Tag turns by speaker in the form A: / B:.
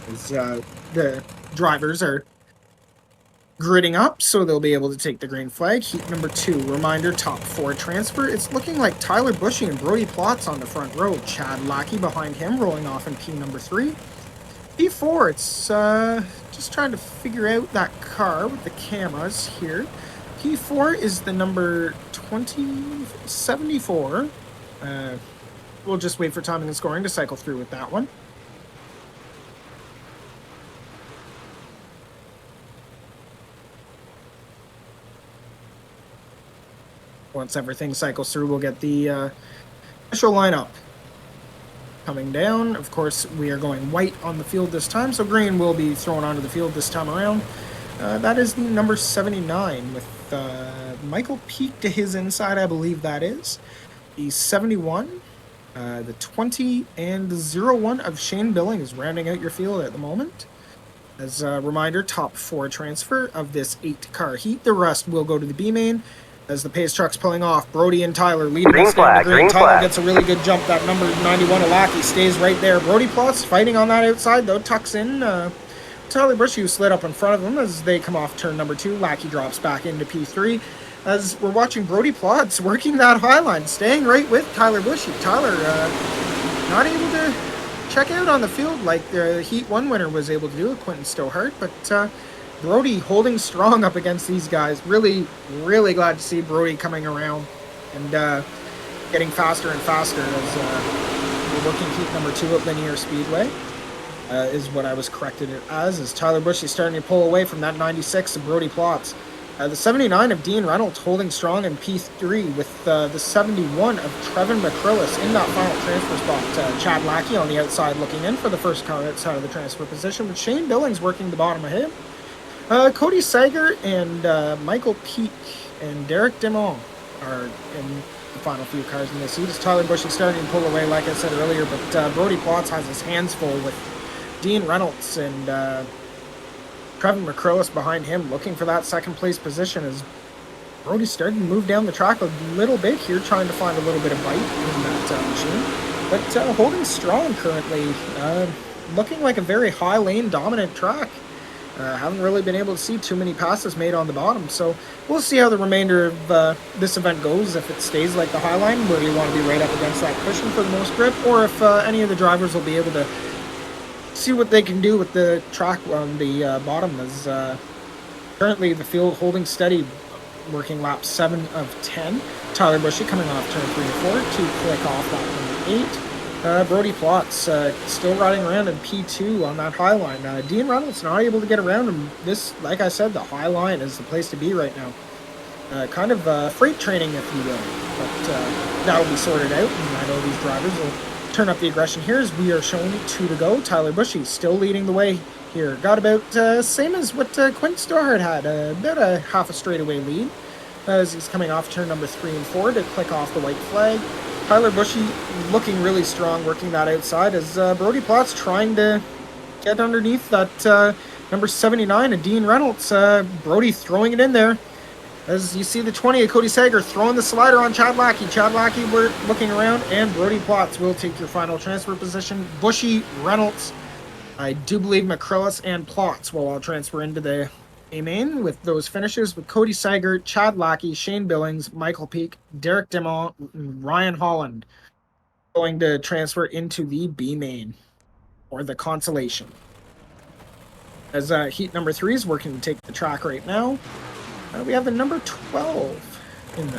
A: As the drivers are gridding up, so they'll be able to take the green flag. Heat number 2, reminder, top 4 transfer. It's looking like Tyler Bushy and Brody Plotz on the front row. Chad Lackey behind him, rolling off in P number 3. P4, it's just trying to figure out that car with the cameras here. P4 is the number 2074. We'll just wait for timing and scoring to cycle through with that one. Once everything cycles through, we'll get the official lineup coming down. Of course, we are going white on the field this time, so green will be thrown onto the field this time around. That is the number 79 with Michael Peak to his inside, I believe that is. The 71, the 20, and the 01 of Shane Billings rounding out your field at the moment. As a reminder, top 4 transfer of this 8-car heat. The rest will go to the B main. As the pace truck's pulling off, Brody and Tyler leading us down the green. Tyler gets a really good jump. That number 91 Alaki stays right there. Brody Plotz fighting on that outside, though, tucks in. Tyler Bushy, who slid up in front of him as they come off turn number 2. Lackey drops back into P3. As we're watching Brody Plotz working that high line, staying right with Tyler Bushy. Tyler not able to check out on the field like the Heat 1 winner was able to do, Quentin Stohart, but Brody holding strong up against these guys. Really, really glad to see Brody coming around and getting faster and faster as we're working heat number 2 at Lanier Speedway. Is what I was corrected as Tyler Bushy starting to pull away from that 96 of Brody Plotz. The 79 of Dean Reynolds holding strong in P3 with the 71 of Trevin McCrillis in that final transfer spot. Chad Lackey on the outside looking in for the first car outside of the transfer position, with Shane Billings working the bottom of him. Cody Sager and Michael Peak and Derek Dimon are in the final few cars in this heat. As Tyler Bushy starting to pull away, like I said earlier, but Brody Plotz has his hands full with Dean Reynolds and Trevin McCrillis behind him, looking for that second place position as Brody's starting to move down the track a little bit here, trying to find a little bit of bite in that machine. But holding strong currently, looking like a very high lane dominant track. Haven't really been able to see too many passes made on the bottom, so we'll see how the remainder of this event goes. If it stays like the high line, where you want to be right up against that cushion for the most grip, or if any of the drivers will be able to see what they can do with the track on the bottom. As currently the field holding steady, working lap 7 of 10. Tyler Bushy coming off turn 3 and 4 to click off lap number 8. Brody Plotz still riding around in P2 on that high line. Dean Reynolds not able to get around him. This, like I said, the high line is the place to be right now. Kind of freight training, if you will. But that will be sorted out, and I know these drivers will turn up the aggression here as we are showing 2 to go. Tyler Bushy still leading the way here. Got about same as what Quint Stohart had, about a half a straightaway lead as he's coming off turn number 3 and 4 to click off the white flag. Tyler Bushy looking really strong, working that outside as Brody Plotz trying to get underneath that number 79 of Dean Reynolds. Brody throwing it in there. As you see the 20 of Cody Sager throwing the slider on Chad Lackey. Chad Lackey, we're looking around, and Brody Plotz will take your final transfer position. Bushy, Reynolds, I do believe McCrillis and Plotz will all transfer into the A-main with those finishes with Cody Sager, Chad Lackey, Shane Billings, Michael Peak, Derek Dimon, and Ryan Holland going to transfer into the B-main or the consolation. As heat number 3 is working to take the track right now. We have the number 12 in the